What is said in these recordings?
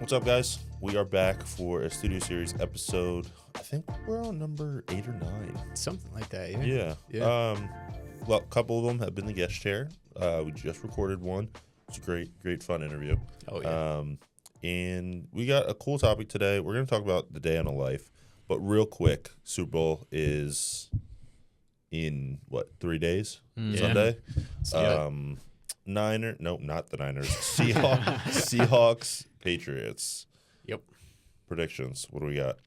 What's up, guys? We are back for a Studio Series episode. I think we're on number 8 or 9. Something like that, yeah. Yeah. Well, a couple of them have been the guest chair. We just recorded one. It's a great fun interview. Oh, yeah. And we got a cool topic today. We're going to talk about the day in a life. But real quick, Super Bowl is in, 3 days? Sunday? Not the Niners. Seahawks, Patriots. Yep. Predictions. What do we got,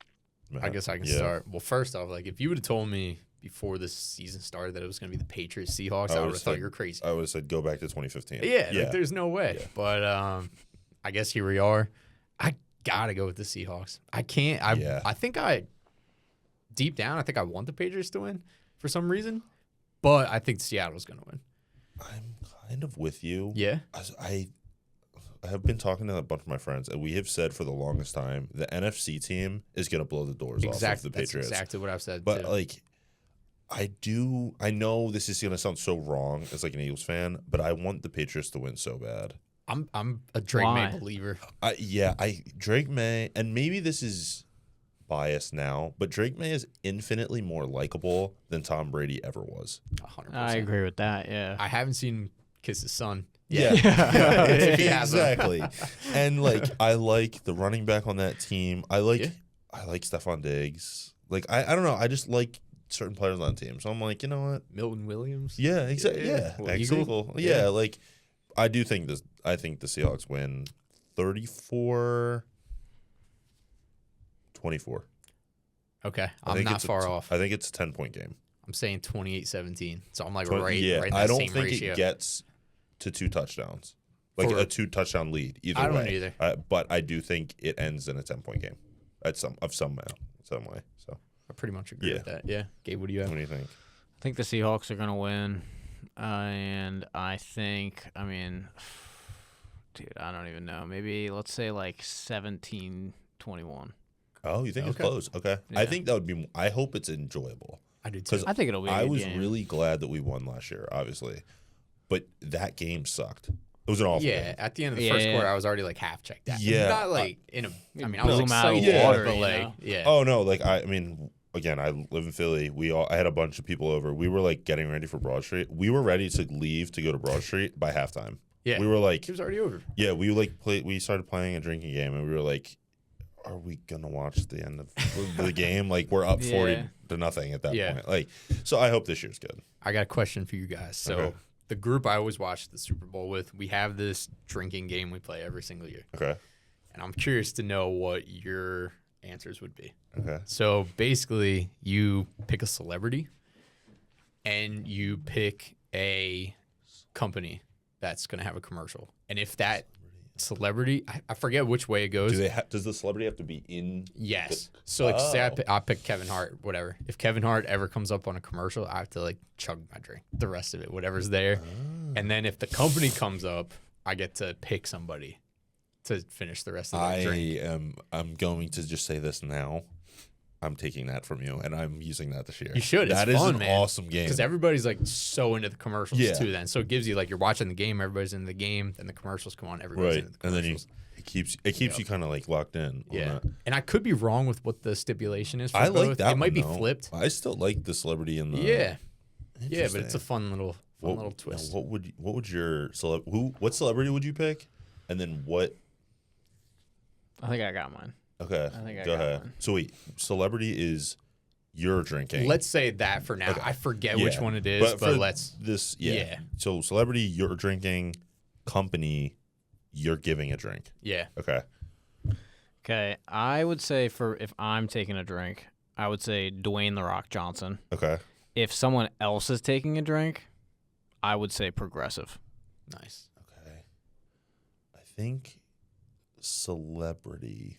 Matt? I guess I can start. Well, first off, if you would have told me before this season started that it was going to be the Patriots Seahawks, I would have thought you're crazy. I would have said go back to 2015. Yeah. There's no way. Yeah. But I guess here we are. I got to go with the Seahawks. I can't. I think deep down, I think I want the Patriots to win for some reason. But I think Seattle's going to win. I'm kind of with you. Yeah. I have been talking to a bunch of my friends, and we have said for the longest time the NFC team is going to blow the doors off of the Patriots. That's exactly what I've said. But too. I know this is going to sound so wrong as an Eagles fan, but I want the Patriots to win so bad. I'm a Drake May believer. Drake May, and maybe this is biased now, but Drake May is infinitely more likable than Tom Brady ever was. 100%. I agree with that. Yeah. I haven't seen Kiss his son. Yeah. Exactly. And I like the running back on that team. I like Stephon Diggs. I don't know. I just like certain players on the team. So I'm like, you know what? Milton Williams. Yeah, exactly. Yeah. Eagle. Yeah, I do think I think the Seahawks win 34-24. Okay. I'm not far off. I think it's a 10-point game. I'm saying 28-17. So I'm right in that I don't same think ratio. It gets to 2 touchdowns. A 2-touchdown lead either way. I don't either. But I do think it ends in a 10-point game some way. So I pretty much agree with that. Yeah. Gabe, what do you have? What do you think? I think the Seahawks are going to win. And I think, dude, I don't even know. Maybe let's say 17-21. Oh, you think it's close? Okay. Yeah. I think that would be – I hope it's enjoyable. I do too. I think it'll be a good game. Really glad that we won last year, obviously. But that game sucked. It was an awful game. Yeah, at the end of the first quarter, I was already half checked out. Yeah. Not I was excited. Water, but yeah. Oh, no. Again, I live in Philly. I had a bunch of people over. We were getting ready for Broad Street. We were ready to leave to go to Broad Street by halftime. Yeah. We were it was already over. Yeah, we started playing a drinking game, and we were are we gonna watch the end of the game? We're up 40-0 at that point. So I hope this year's good. I got a question for you guys. So the group I always watch the Super Bowl with, we have this drinking game we play every single year. Okay. And I'm curious to know what your answers would be. Okay. So basically, you pick a celebrity, and you pick a company that's gonna have a commercial, and if that celebrity, I forget which way it goes. Does the celebrity have to be in? Yes. So say I pick Kevin Hart, whatever. If Kevin Hart ever comes up on a commercial, I have to chug my drink, the rest of it, whatever's there. And then if the company comes up, I get to pick somebody to finish the rest of the drink. I'm going to just say this now. I'm taking that from you, and I'm using that this year. You should. It's fun, is an awesome game. Because everybody's so into the commercials too then. So it gives you you're watching the game, everybody's in the game, then the commercials come on, everybody's into the commercials. And then it keeps you kind of locked in. Yeah. And I could be wrong with what the stipulation is for both. Like that. It might be flipped. I still like the celebrity in the Yeah, but it's a fun little twist. What would your what celebrity would you pick? And then what? I think I got mine. Okay, I think go ahead. One. So wait, celebrity is you're drinking. Let's say that for now. Okay. I forget which one it is, but let's this. Yeah. So celebrity, you're drinking. Company, you're giving a drink. Yeah. Okay. Okay, I would say if I'm taking a drink, I would say Dwayne The Rock Johnson. Okay. If someone else is taking a drink, I would say Progressive. Nice. Okay. I think celebrity.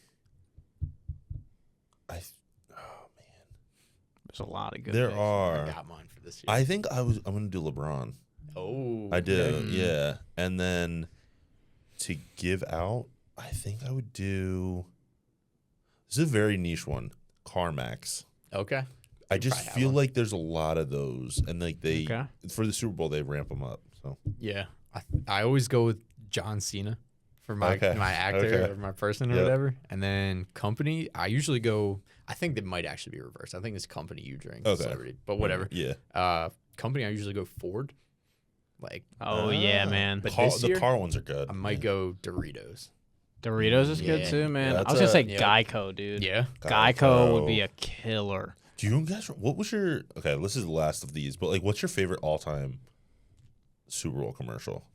There's a lot of good. There picks. are. I got mine for this year. I think I'm gonna do LeBron. Oh, I do. Yeah, and then to give out, I think I would do. This is a very niche one. CarMax. Okay. I just feel like there's a lot of those, and for the Super Bowl they ramp them up. So yeah, I always go with John Cena. for my actor or my person or whatever. And then company, I usually go. I think it might actually be reversed. I think it's company you drink, celebrity, but whatever. Yeah. Company, I usually go Ford. Like, yeah, man. But the car ones are good. I might go Doritos. Doritos is good too, man. I was gonna say Geico, dude. Yeah, Geico would be a killer. Do you guys? What was your? Okay, this is the last of these, but like, what's your favorite all-time Super Bowl commercial?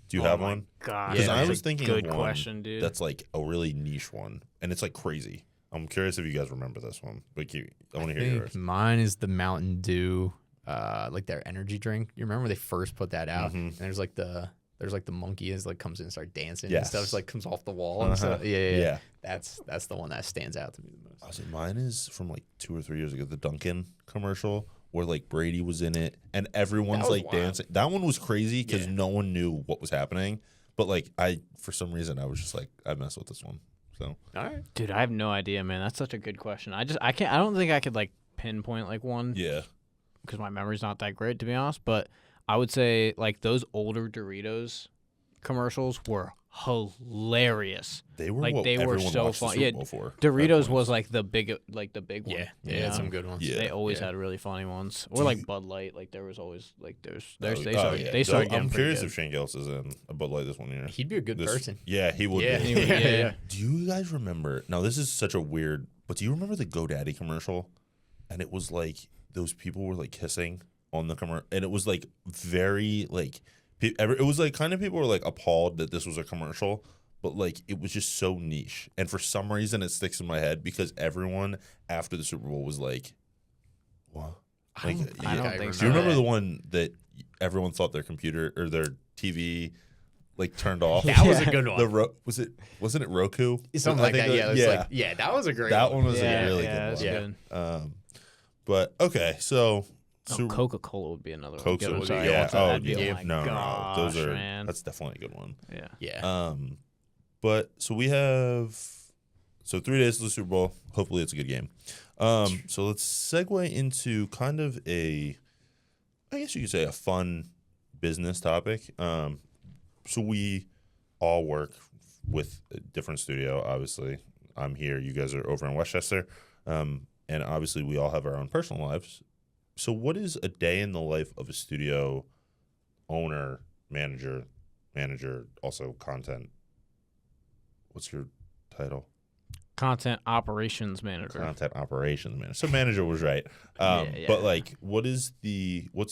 Do you have one? God, because I was thinking good of one question, dude. that's like a really niche one, and it's like crazy. I'm curious if you guys remember this one, but I want to hear yours. Mine is the Mountain Dew, like their energy drink. You remember when they first put that out? Mm-hmm. And there's like the monkey is like comes in and starts dancing and stuff. Just like comes off the wall and stuff. Yeah. That's the one that stands out to me the most. I was like, mine is from like 2 or 3 years ago, the Dunkin' commercial where like Brady was in it and everyone's like dancing. That one was crazy because no one knew what was happening. But like for some reason, I was just like, I mess with this one. So, all right, dude, I have no idea, man. That's such a good question. I don't think I could like pinpoint like one. Yeah. Because my memory's not that great, to be honest. But I would say like those older Doritos commercials were hilarious. They were like what they were everyone so watched the fun. Super Yeah, Bowl for. Doritos was like the big one. Yeah, some good ones. Yeah. They always had really funny ones. Or like Bud Light. Like there was always like they started. I'm curious if Shane Gillis is in a Bud Light this one year. He'd be a good person. Yeah, he would. Yeah, be. Yeah. Do you guys remember? Now this is such a weird, but do you remember the GoDaddy commercial? And it was like those people were like kissing on the commercial, and it was like very like it was like kind of people were like appalled that this was a commercial. But, like, it was just so niche. And for some reason, it sticks in my head because everyone after the Super Bowl was like, what? Like, I don't think so. Do you remember the one that everyone thought their computer or their TV, like, turned off? That was a good one. Wasn't it Roku? Something like that. Yeah, that was a great one. That one was a really good one. Good. But, okay, so... Coca-Cola would be another one. Good one. Sorry, no. Those are... Man. That's definitely a good one. Yeah. But so we have 3 days to the Super Bowl. Hopefully it's a good game. So let's segue into kind of I guess you could say a fun business topic. So we all work with a different studio, obviously. I'm here. You guys are over in Westchester. And obviously we all have our own personal lives. So what is a day in the life of a studio owner, manager, also content? What's your title? Content operations manager. Content operations manager. So manager was right. But like, what's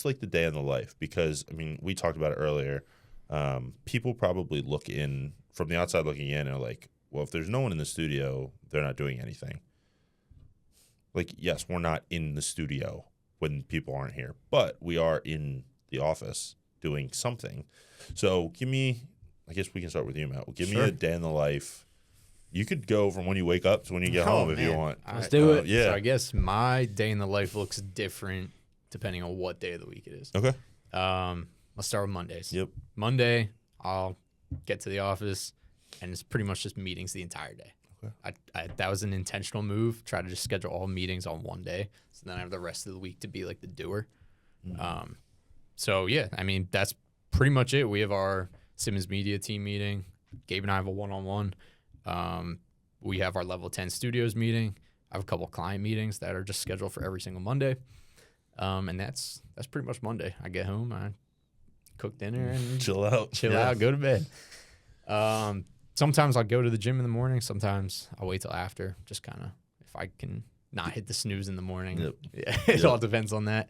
like the day in the life? Because I mean, we talked about it earlier. People probably look in from the outside looking in and are like, well, if there's no one in the studio, they're not doing anything. Like, yes, we're not in the studio when people aren't here, but we are in the office doing something. So I guess we can start with you, Matt. Give me a day in the life. You could go from when you wake up to when you get home if you want. Let's do it. Yeah. So I guess my day in the life looks different depending on what day of the week it is. Okay. Let's start with Mondays. Yep. Monday, I'll get to the office, and it's pretty much just meetings the entire day. Okay. That was an intentional move. Try to just schedule all meetings on one day, so then I have the rest of the week to be like the doer. Mm-hmm. So yeah, I mean that's pretty much it. We have our Simmons Media team meeting. Gabe and I have a one-on-one. We have our Level 10 Studios meeting. I have a couple client meetings that are just scheduled for every single Monday. And that's pretty much Monday. I get home, I cook dinner, and chill out, go to bed. Sometimes I'll go to the gym in the morning. Sometimes I'll wait till after, just kind of if I can not hit the snooze in the morning. Yep. Yeah, it all depends on that.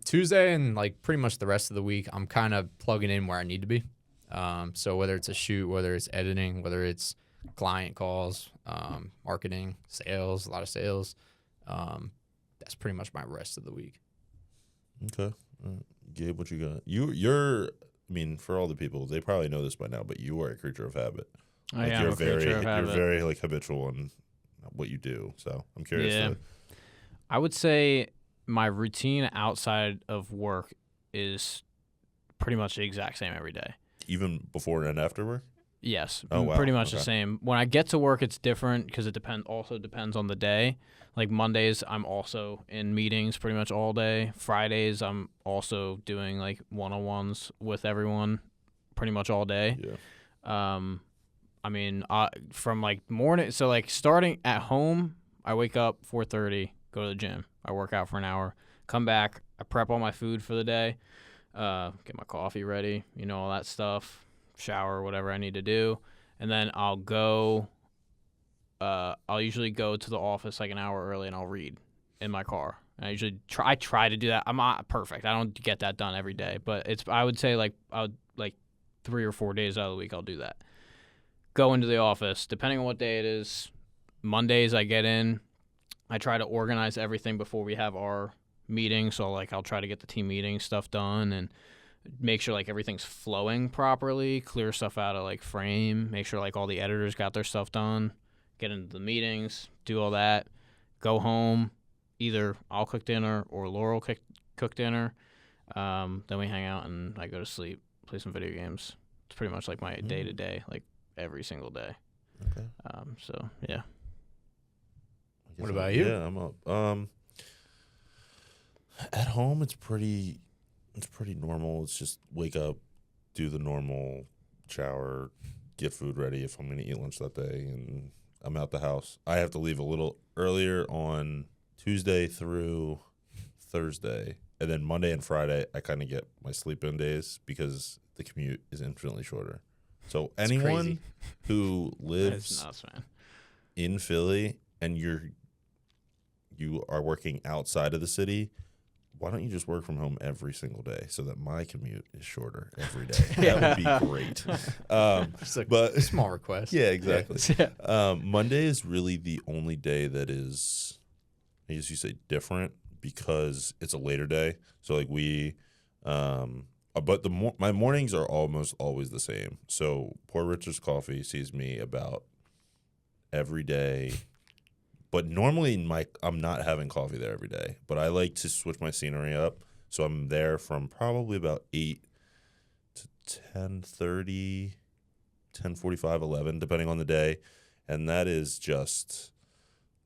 Tuesday and like pretty much the rest of the week, I'm kind of plugging in where I need to be. So whether it's a shoot, whether it's editing, whether it's client calls, marketing, sales, a lot of sales, that's pretty much my rest of the week. Okay. Gabe, what you got? You're, I mean, for all the people, they probably know this by now, but you are a creature of habit. I am a creature of habit. You're very like habitual in what you do. So I'm curious. Yeah. I would say my routine outside of work is pretty much the exact same every day. Even before and after work? Yes, oh, wow. Pretty much the same. When I get to work, it's different because it depends on the day. Like Mondays, I'm also in meetings pretty much all day. Fridays, I'm also doing like one-on-ones with everyone pretty much all day. Yeah. I mean, from like morning, so like starting at home, I wake up 4:30, go to the gym, I work out for an hour, come back, I prep all my food for the day, get my coffee ready, all that stuff, shower, whatever I need to do, and then I'll go. I'll usually go to the office like an hour early and I'll read in my car. And I usually try to do that. I'm not perfect. I don't get that done every day, but I would say like 3 or 4 days out of the week I'll do that. Go into the office, depending on what day it is. Mondays I get in. I try to organize everything before we have our meeting. So like I'll try to get the team meeting stuff done and make sure like everything's flowing properly, clear stuff out of like frame, make sure like all the editors got their stuff done, get into the meetings, do all that, go home. Either I'll cook dinner or Laurel cook dinner. Then we hang out and I go to sleep, play some video games. It's pretty much like my day to day, like every single day. Okay. So yeah. What about you? Yeah, I'm up. At home, it's pretty normal. It's just wake up, do the normal, shower, get food ready if I'm going to eat lunch that day, and I'm out the house. I have to leave a little earlier on Tuesday through Thursday, and then Monday and Friday I kind of get my sleep-in days because the commute is infinitely shorter. So anyone who lives nuts, man. in Philly and you are working outside of the city, why don't you just work from home every single day so that my commute is shorter every day? That would be great. Just a but small request. Yeah, exactly. Yeah. Monday is really the only day that is, I guess you say, different because it's a later day. So like but my mornings are almost always the same. So Poor Richard's Coffee sees me about every day. But normally I'm not having coffee there every day. But I like to switch my scenery up. So I'm there from probably about 8 to 10:30, 10:45, 11, depending on the day. And that is just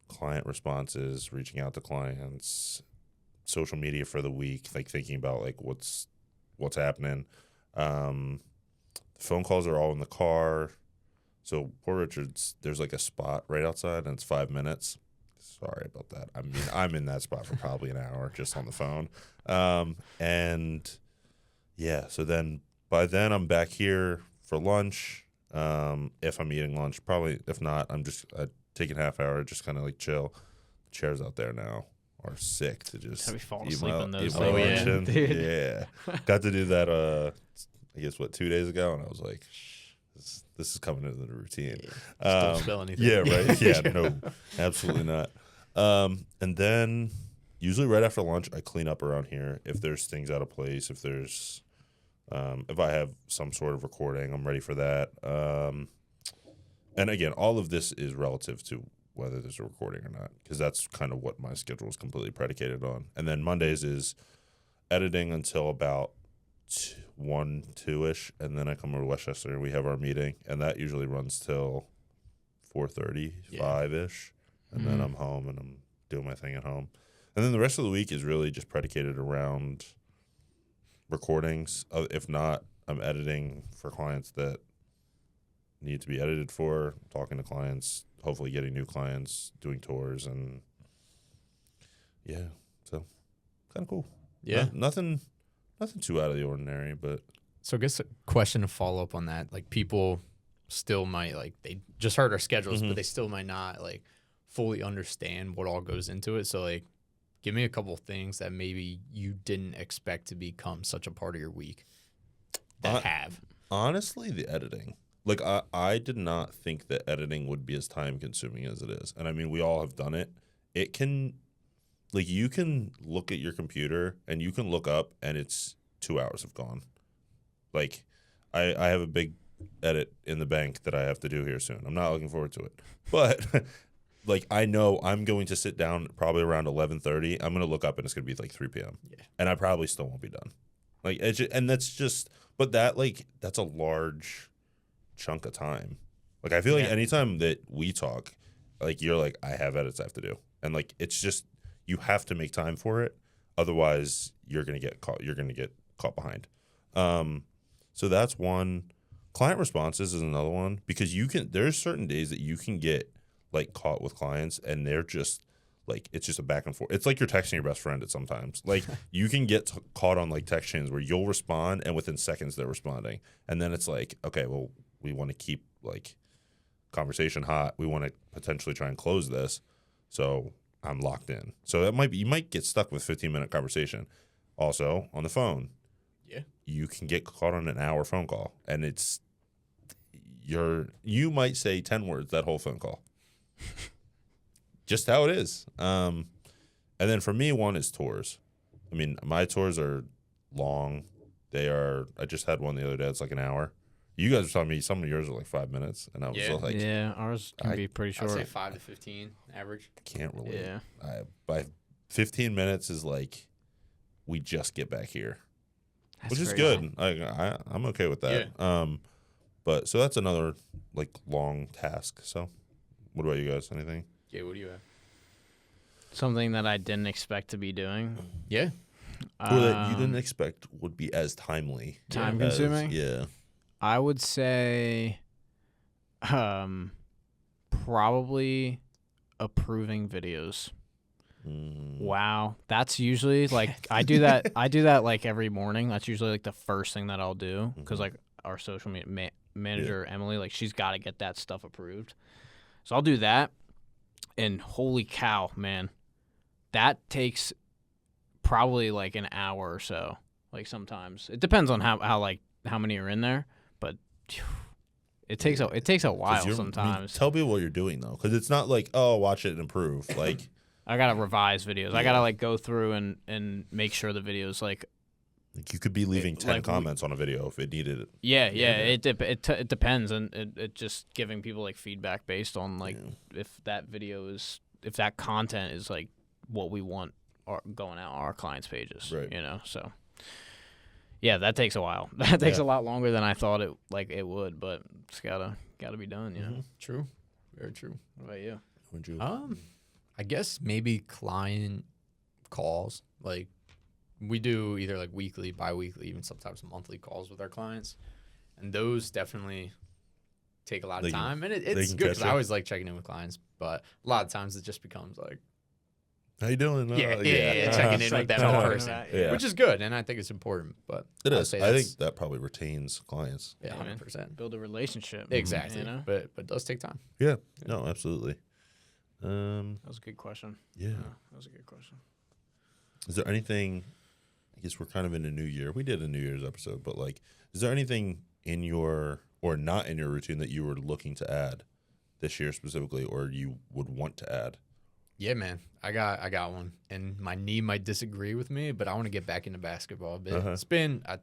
client responses, reaching out to clients, social media for the week, like thinking about like what's happening. The phone calls are all in the car. So Poor Richard's, there's like a spot right outside, and it's 5 minutes. Sorry about that. I mean, I'm in that spot for probably an hour just on the phone. And yeah, so then by then I'm back here for lunch. If I'm eating lunch, probably. If not, I'm just taking half hour, just kind of like chill. The chairs out there now are sick to just Have you fallen eat asleep my, in those? eat my Oh, lunch yeah, in. dude. Yeah, got to do that. I guess 2 days ago, and I was like, this is coming into the routine. Just don't spill anything. Yeah, right. Yeah, no, absolutely not. And then usually right after lunch, I clean up around here. If there's things out of place, if I have some sort of recording, I'm ready for that. And again, all of this is relative to whether there's a recording or not, because that's kind of what my schedule is completely predicated on. And then Mondays is editing until about 1, 2-ish, and then I come over to Westchester and we have our meeting, and that usually runs till 4:30, 5-ish, and then I'm home and I'm doing my thing at home. And then the rest of the week is really just predicated around recordings. If not, I'm editing for clients that need to be edited for, talking to clients, hopefully getting new clients, doing tours, and yeah, so kind of cool. Yeah. Nothing too out of the ordinary, but So I guess a question to follow up on that, like people still might like they just heard our schedules, but they still might not like fully understand what all goes into it. So like, give me a couple of things that maybe you didn't expect to become such a part of your week that have. Honestly, the editing. Like I did not think that editing would be as time consuming as it is. And I mean, we all have done it. It can, like, you can look at your computer and you can look up and it's 2 hours have gone. Like I have a big edit in the bank that I have to do here soon. I'm not looking forward to it. But like, I know I'm going to sit down probably around 11:30. I'm going to look up and it's going to be like 3 p.m. Yeah. And I probably still won't be done. Like, it's just, and that's just, but that's a large chunk of time. Like, I feel like anytime that we talk, like, you're like, I have edits I have to do. And like, it's just, you have to make time for it. Otherwise you're going to get caught behind. So that's one. Client responses is another one because there's certain days that you can get like caught with clients and they're just like, it's just a back and forth. It's like you're texting your best friend at sometimes. Like you can get caught on like text chains where you'll respond and within seconds they're responding. And then it's like, okay, well, we want to keep like conversation hot. We want to potentially try and close this. So I'm locked in. So you might get stuck with 15-minute conversation. Also on the phone. Yeah. You can get caught on an hour phone call and you might say 10 words that whole phone call. Just how it is. And then for me, one is tours. I mean, my tours are long. I just had one the other day. It's like an hour. You guys were telling me some of yours are like 5 minutes. And I was like, yeah, ours can be pretty short. I'd say 5 to 15 average. I can't relate. Yeah. By 15 minutes is like, we just get back here. That's Which is very good. I'm okay with that. Yeah. But so that's another like long task. So what about you guys? Anything? Yeah, what do you have? Something that I didn't expect to be doing. Yeah. Or that you didn't expect would be as timely. Time consuming? Yeah. I would say probably approving videos. Wow. That's usually like I do that like every morning. That's usually like the first thing that I'll do because like our social media manager Emily, like she's got to get that stuff approved. So I'll do that. And holy cow, man. That takes probably like an hour or so. Like sometimes. It depends on how many are in there, but it takes a while sometimes. Tell people what you're doing though, because it's not like, oh, watch it and improve. Like I gotta revise videos. I gotta like go through and make sure the videos like you could be leaving 10 comments on a video if it needed it. Yeah. It depends, and it just giving people like feedback based on like if that content is like what we want going out on our clients' pages. Right. You know, so yeah, that takes a while. That takes a lot longer than I thought it would, but it's gotta be done. You know. True. Very true. What about you? Would you? I guess maybe client calls. Like we do either like weekly, bi-weekly, even sometimes monthly calls with our clients. And those definitely take a lot of time. And it's good because I always like checking in with clients. But a lot of times it just becomes like, how you doing? Checking in with that whole person. Yeah. Which is good. And I think it's important. But it is. I think that probably retains clients. Yeah, 100%. Build a relationship. Exactly. You know? But it does take time. Yeah. No, absolutely. That was a good question. Yeah. That was a good question. Is there anything, I guess we're kind of in a new year. We did a New Year's episode, but like, is there anything in your, or not in your routine that you were looking to add this year specifically, or you would want to add? Yeah, man. I got one. And my knee might disagree with me, but I want to get back into basketball a bit. I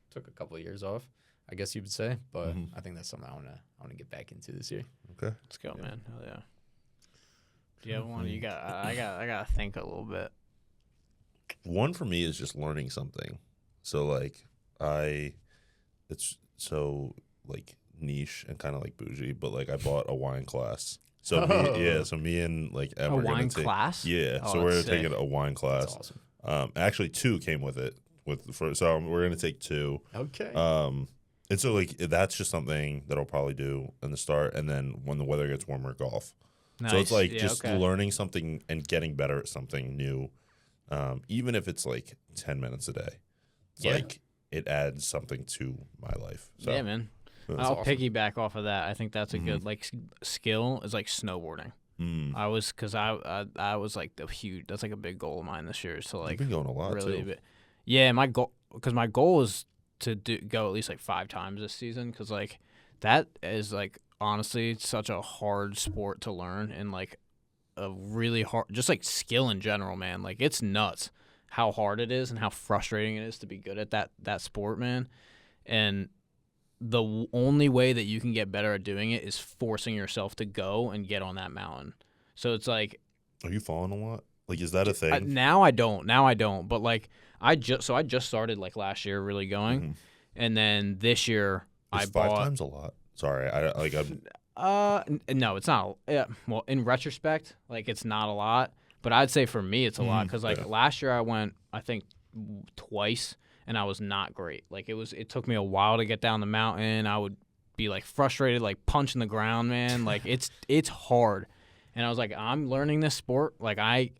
took a couple of years off, I guess you would say, but I think that's something I want to get back into this year. Okay. Let's go, man. Hell yeah. Do you have one? I gotta think a little bit. One for me is just learning something. So like it's so like niche and kind of like bougie, but like I bought a wine class. So me and like Em, a we're wine gonna take, class. Yeah, Oh, so we're that's taking a wine class. That's awesome. Actually, 2 came with it. So we're gonna take 2. Okay. And so like that's just something that I'll probably do in the start, and then when the weather gets warmer, golf. Nice. So it's like learning something and getting better at something new, even if it's like 10 minutes a day. It's like it adds something to my life. So, yeah, man. I'll piggyback off of that. I think that's a good like skill is like snowboarding. I was like that's like a big goal of mine this year. So like you've been going a lot really too. Yeah, my goal is to go at least like 5 times this season because like that is like honestly such a hard sport to learn and like a really hard just like skill in general, man. Like it's nuts how hard it is and how frustrating it is to be good at that sport, man. And the only way that you can get better at doing it is forcing yourself to go and get on that mountain. So it's like, are you falling a lot? Like, is that a thing? Now I don't. But like, I just started like last year really going, and then this year I bought 5 times a lot. Sorry, no, it's not. Yeah, well, in retrospect, like it's not a lot, but I'd say for me it's a lot because like last year I went I think twice. And I was not great. Like it took me a while to get down the mountain. I would be like frustrated, like punching the ground, man. Like it's hard. And I was like, I'm learning this sport. Like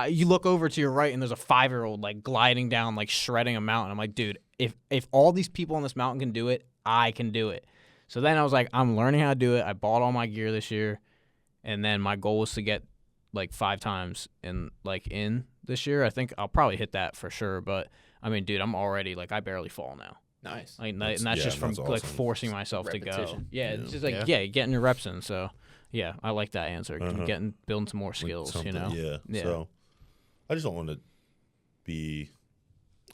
you look over to your right and there's a 5-year-old like gliding down, like shredding a mountain. I'm like, dude, if all these people on this mountain can do it, I can do it. So then I was like, I'm learning how to do it. I bought all my gear this year, and then my goal was to get like 5 times in this year. I think I'll probably hit that for sure. But I mean, dude, I'm already like I barely fall now. Nice. Like, and that's just from awesome. like forcing myself to go. Repetition. Yeah, it's just like getting your reps in. So yeah, I like that answer. Building some more skills. Like yeah. So I just don't want to be.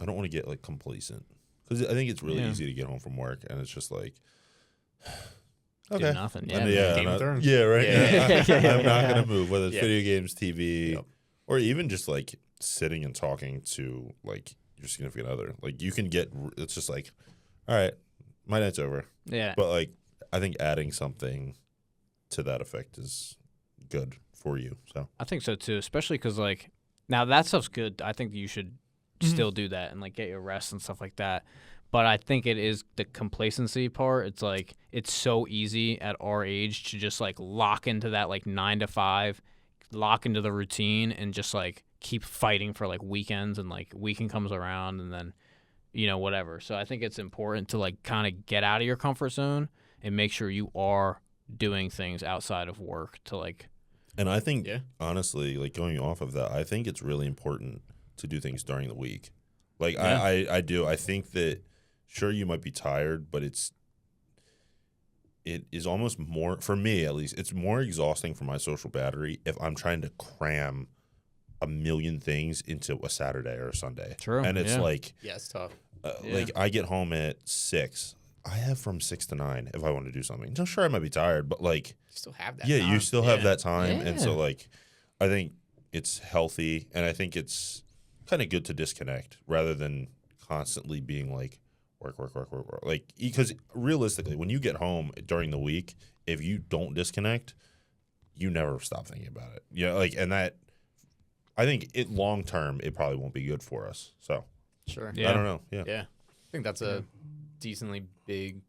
I don't want to get like complacent because I think it's really easy to get home from work and it's just like. Okay. Do nothing. Yeah. Game of Thrones. Yeah. Right. Yeah. I'm not gonna move, whether it's video games, TV, or even just like sitting and talking to like your significant other. Like you can get. It's just like, all right, my night's over. Yeah. But like, I think adding something to that effect is good for you. So I think so too, especially because like now that stuff's good. I think you should still do that and like get your rest and stuff like that. But I think it is the complacency part. It's like it's so easy at our age to just like lock into that like 9 to 5, lock into the routine and just like keep fighting for like weekends and like weekend comes around and then whatever. So I think it's important to like kind of get out of your comfort zone and make sure you are doing things outside of work to like. And I think honestly, like going off of that, I think it's really important to do things during the week. Like I do. I think that sure you might be tired, but it is almost more, for me at least, it's more exhausting for my social battery if I'm trying to cram a million things into a Saturday or a Sunday. True. And it's like it's tough. Like I get home at 6. I have from 6 to 9 if I want to do something. So sure I might be tired, but like You still have that. yeah, time. you still have that time. Yeah. And so like I think it's healthy and I think it's kind of good to disconnect rather than constantly being like work. Like because realistically, when you get home during the week, if you don't disconnect, you never stop thinking about it. Yeah, like and that I think it long term it probably won't be good for us. So Sure. I don't know. Yeah. Yeah. I think that's a decently big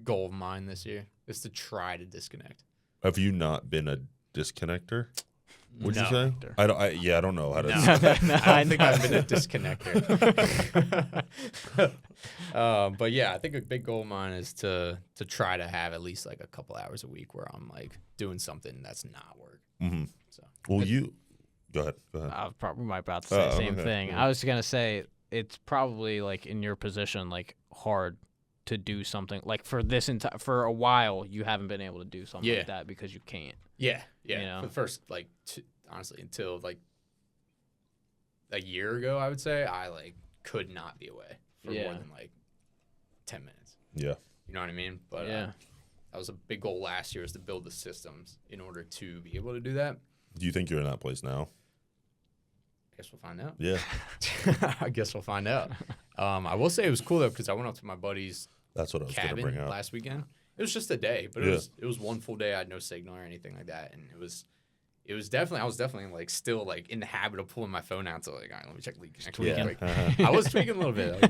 goal of mine this year is to try to disconnect. Have you not been a disconnector? Would you say? Connector. I don't know how to. No. I don't think I've been a disconnector. But yeah, I think a big goal of mine is to try to have at least like a couple hours a week where I'm like doing something that's not work. Mm-hmm. So Well, you go ahead. I was probably about to say the same thing. I was gonna say it's probably like in your position like hard to do something like for for a while you haven't been able to do something like that because you can't. Yeah. You For the first like honestly until like a year ago, I would say I like could not be away for more than like 10 minutes. Yeah. You know what I mean? But that was a big goal last year was to build the systems in order to be able to do that. Do you think you're in that place now? I guess we'll find out. Yeah. I guess we'll find out. I will say it was cool though because I went up to my buddy's That's what I was going to cabin bring up. last weekend. It was just a day, but it was one full day. I had no signal or anything like that, and it was definitely I was definitely like still like in the habit of pulling my phone out to like all right, let me check leak next week. Like, I was tweaking a little bit,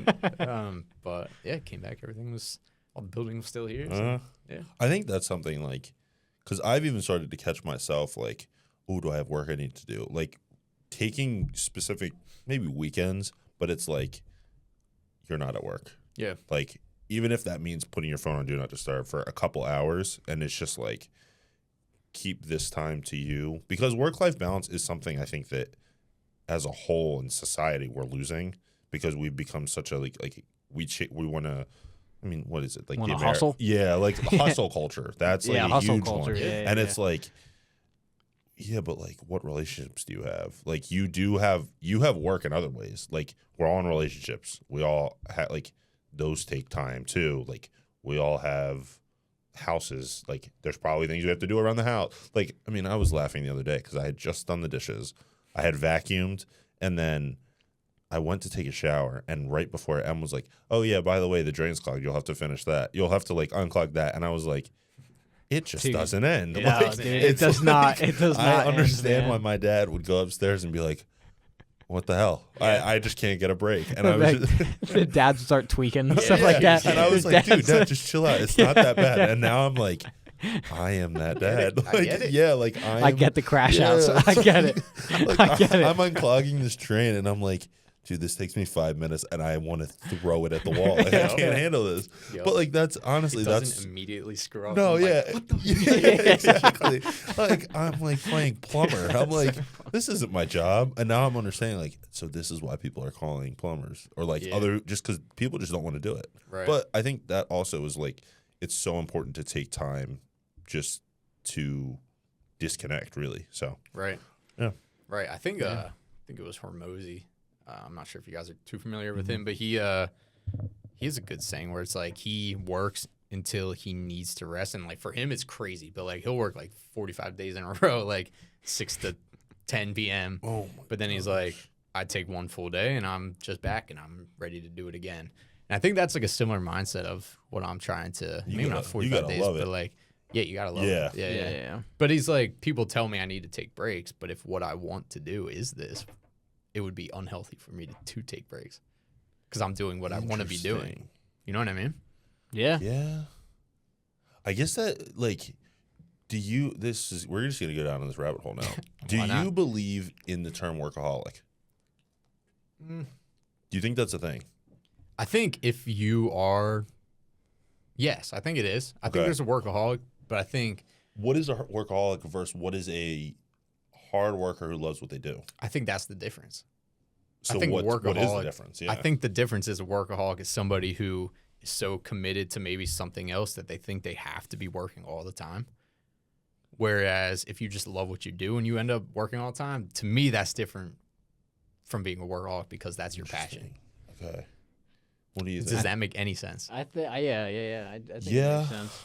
but yeah, came back. Everything was all the building was still here. So, yeah, I think that's something like because I've even started to catch myself like, oh, do I have work I need to do? Like taking specific maybe weekends, but it's like you're not at work. Yeah, like. Even if that means putting your phone on Do Not Disturb for a couple hours, and it's just like, keep this time to you. Because work-life balance is something I think that, as a whole in society, we're losing because we've become such a like we want to. I mean, what is it like? Wanna hustle? Yeah, like hustle culture. That's like a hustle huge culture. one. Yeah, and it's like, yeah, but like, what relationships do you have? Like, you have work in other ways. Like, we're all in relationships. We all have like. Those take time too. Like we all have houses. Like there's probably things you have to do around the house. Like I mean, I was laughing the other day because I had just done the dishes. I had vacuumed, and then I went to take a shower. And right before Em was like, "Oh yeah, by the way, the drain's clogged. You'll have to finish that. You'll have to like unclog that." And I was like, "It just doesn't end. No, like, dude, it does not. It does not. I understand end, why my dad would go upstairs and be like, what the hell? I just can't get a break. And I was just, the dads start tweaking and stuff like that. And I was like, dude, Dad, just chill out. It's not that bad. And now I'm like, I am that dad. I get it. Yeah, like I get the crash outs. I get it. Like, I get it. I'm unclogging this train, and I'm like, dude, this takes me 5 minutes, and I want to throw it at the wall. Like, I can't handle this. Yep. But like, that's honestly, It doesn't that's immediately screw up. no, I'm yeah, like, what the yeah, exactly. Like I'm like playing plumber. I'm like, this isn't my job, and now I'm understanding. Like, so this is why people are calling plumbers or like other, just because people just don't want to do it. Right. But I think that also is like, it's so important to take time, just to disconnect, really. So Right. yeah, Right. I think it was Hormozy. I'm not sure if you guys are too familiar with him, but he has a good saying where it's like he works until he needs to rest, and like for him it's crazy, but like he'll work like 45 days in a row, like 6 to 10 p.m. Oh my but then he's like, I take one full day and I'm just back and I'm ready to do it again. And I think that's like a similar mindset of what I'm trying to, maybe not 45 days, but like, yeah, you gotta love it. Yeah. But he's like, people tell me I need to take breaks, but if what I want to do is this, it would be unhealthy for me to take breaks because I'm doing what I want to be doing. You know what I mean? Yeah. Yeah. I guess that, like, we're just going to go down this rabbit hole now. Do you believe in the term workaholic? Do you think that's a thing? I think if you are, yes, I think it is. I think there's a workaholic, but I think. What is a workaholic versus what is a hard worker who loves what they do? I think that's the difference. So I think what is the difference? Yeah. I think the difference is a workaholic is somebody who is so committed to maybe something else that they think they have to be working all the time. Whereas if you just love what you do and you end up working all the time, to me that's different from being a workaholic because that's your passion. Okay. What do you think? Does that make any sense? I think I think it Yeah. makes sense.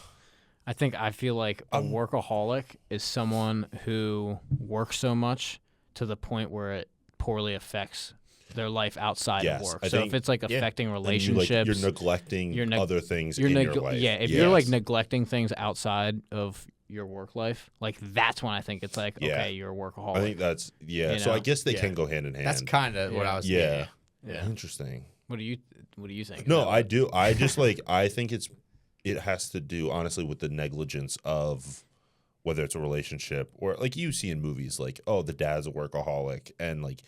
I feel like a workaholic is someone who works so much to the point where it poorly affects their life outside of work. So if it's like affecting relationships, you're neglecting other things in your life. Yeah, if you're like neglecting things outside of your work life, like that's when I think it's like, okay, you're a workaholic. I think that's So I guess they can go hand in hand. That's kind of what I was Yeah. Interesting. What do you think? No, I do. I just I think it has to do honestly with the negligence of whether it's a relationship or like you see in movies, like, oh, the dad's a workaholic and like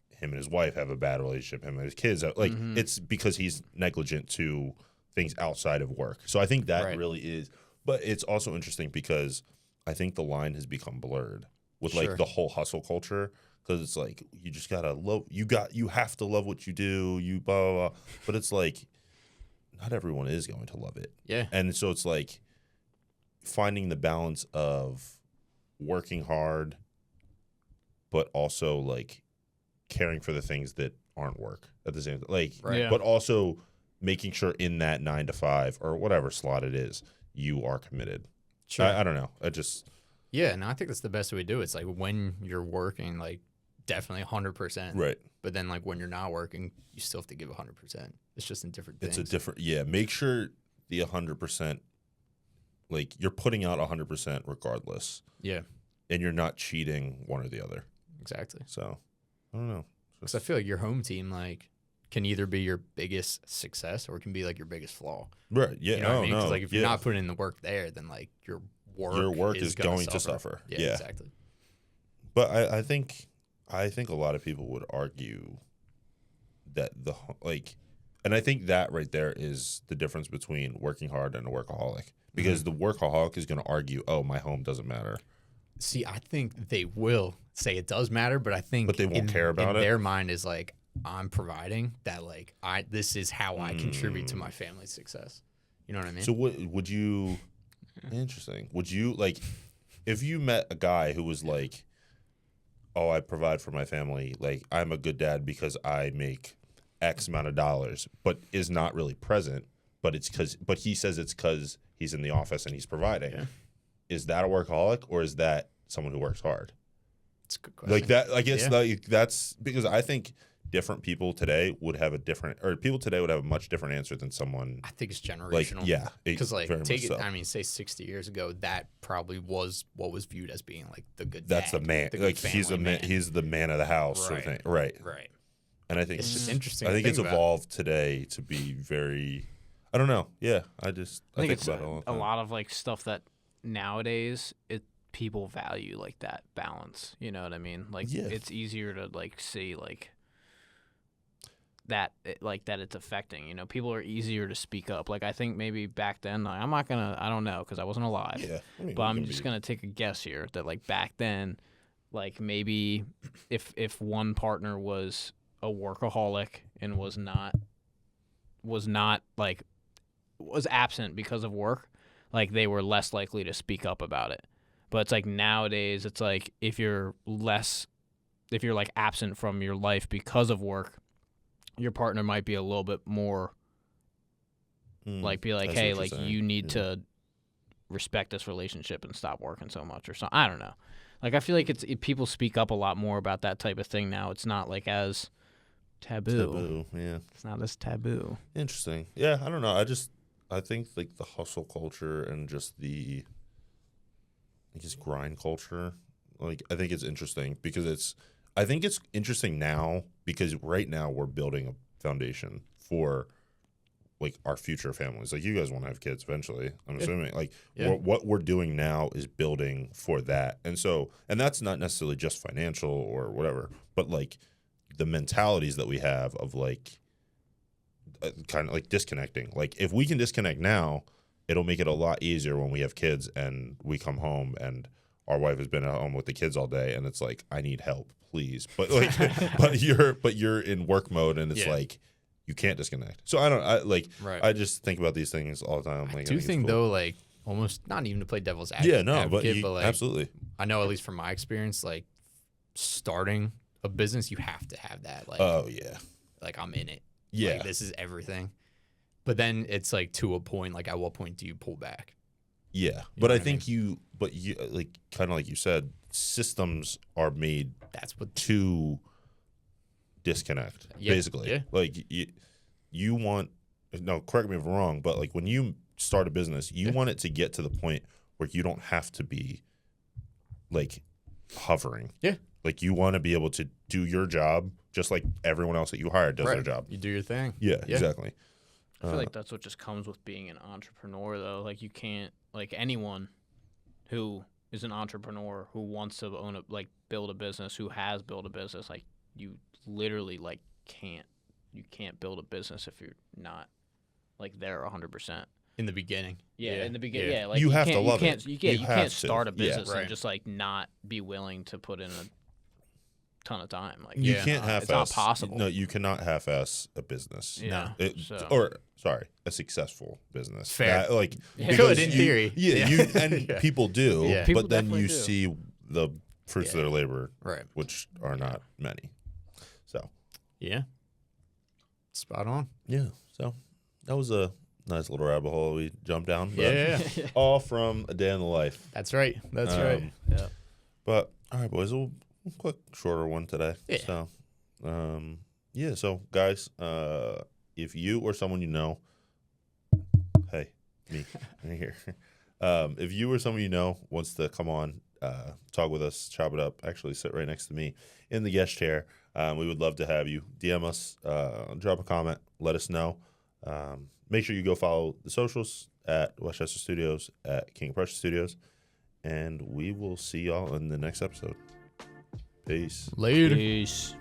him and his wife have a bad relationship, him and his kids, like it's because he's negligent to things outside of work. So I think that really is, but it's also interesting because I think the line has become blurred with like the whole hustle culture. Because it's like you just gotta love you have to love what you do, you blah blah blah. But it's like not everyone is going to love it. Yeah. And so it's like finding the balance of working hard, but also like caring for the things that aren't work at the same time. Like but also making sure in that 9 to 5 or whatever slot it is, you are committed. Sure. I don't know. I just I think that's the best way to do it. It's like when you're working, like definitely 100%. Right. But then like when you're not working, you still have to give 100%. It's just in different things. It's a different, make sure the 100%, like you're putting out 100% regardless. Yeah. And you're not cheating one or the other. Exactly. So, I don't know. Because I feel like your home team, like, can either be your biggest success or it can be like your biggest flaw. Right. Yeah. You know what I mean? Because like if you're not putting in the work there, then like your work is going to suffer. Yeah, exactly. But I think a lot of people would argue that and I think that right there is the difference between working hard and a workaholic. Because the workaholic is going to argue, oh, my home doesn't matter. See, I think they will say it does matter, but I think they won't care about it. Their mind is like, I'm providing that, like, this is how I contribute to my family's success. You know what I mean? So would you, interesting, would you, like, if you met a guy who was like, oh, I provide for my family, like, I'm a good dad because I make X amount of dollars, but is not really present, but he says it's because he's in the office and he's providing. Yeah. Is that a workaholic or is that someone who works hard? It's a good question. Like that, I guess like that's because I think different people today would have people today would have a much different answer than someone. I think it's Like, generational. yeah, Because like very take much it. so. I mean, say 60 years ago, that probably was what was viewed as being like the good. That's dad, the man. the Like good he's the family man. He's the man of the house, sort of thing. Right. Right. And I think It's just interesting. I to think it's about. evolved today to be very. I don't know. Yeah, I think it's about it all the a time. lot of like stuff that nowadays people value like that balance. You know what I mean? Like Yeah. it's easier to like see like that that it's affecting. You know, people are easier to speak up. Like I think maybe back then, like, I don't know because I wasn't alive. Yeah, I mean, But we I'm can just be- gonna take a guess here that like back then, like maybe if one partner was a workaholic and was absent because of work, like they were less likely to speak up about it. But it's like nowadays, it's like if you're like absent from your life because of work, your partner might be a little bit more like be like, I see hey, what you're like saying. you need Yeah. to respect this relationship and stop working so much or something. I don't know. Like I feel like people speak up a lot more about that type of thing now. It's not like as taboo. Yeah. It's not as taboo. Interesting. Yeah, I don't know. I think like the hustle culture and just the I guess grind culture. Like I think it's interesting because I think it's interesting now because right now we're building a foundation for like our future families. Like you guys want to have kids eventually, I'm assuming. Like what we're doing now is building for that. And that's not necessarily just financial or whatever, but like the mentalities that we have of like kind of like disconnecting. Like if we can disconnect now, it'll make it a lot easier when we have kids and we come home and our wife has been at home with the kids all day and it's like, I need help, please. But like but you're in work mode and it's like you can't disconnect. So I just think about these things all the time. Like, I do it's think cool. though, like almost not even to play devil's advocate. Yeah, no, but like, absolutely. I know at least from my experience, like starting a business, you have to have that. Like, Oh yeah. like I'm in it. Yeah. Like, this is everything. But then it's like to a point. Like, at what point do you pull back? Yeah, but I think you like kind of like you said, systems are made That's what. to disconnect, basically. Yeah. Like you want, no, correct me if I'm wrong, but like when you start a business, you want it to get to the point where you don't have to be like hovering. Yeah. Like you want to be able to do your job just like everyone else that you hire does their job. You do your thing. Yeah, exactly. I feel like that's what just comes with being an entrepreneur, though. Like you can't, like anyone who is an entrepreneur who wants to build a business, who has built a business, like you literally like you can't build a business if you're not like there 100%. In the beginning. Yeah, in the beginning. Yeah, like You have to can't, love you it. can't, You You can't have to. start a Yeah. business Right. and just like not be willing to put in a ton of time. Like You Yeah. can't half-ass. It's not possible. No, you cannot half-ass a business. Yeah. A successful business. Fair. Like Yeah. because Could, in theory. Yeah, Yeah. you and people do, Yeah. People but then definitely you do. see the fruits of their labor, Right. which are not many. So Yeah. Spot on. yeah, so that was a nice little rabbit hole we jumped down. But Yeah. all from a day in the life. That's right. That's right. Yeah. But all right, boys, a quick shorter one today. Yeah. So, so guys, if you or someone you know, hey, me, right here. If you or someone you know wants to come on, talk with us, chop it up, actually sit right next to me in the guest chair, we would love to have you. DM us, drop a comment, let us know. Make sure you go follow the socials at Westchester Studios, at King of Prussia Studios, and we will see y'all in the next episode. Peace. Later. Peace.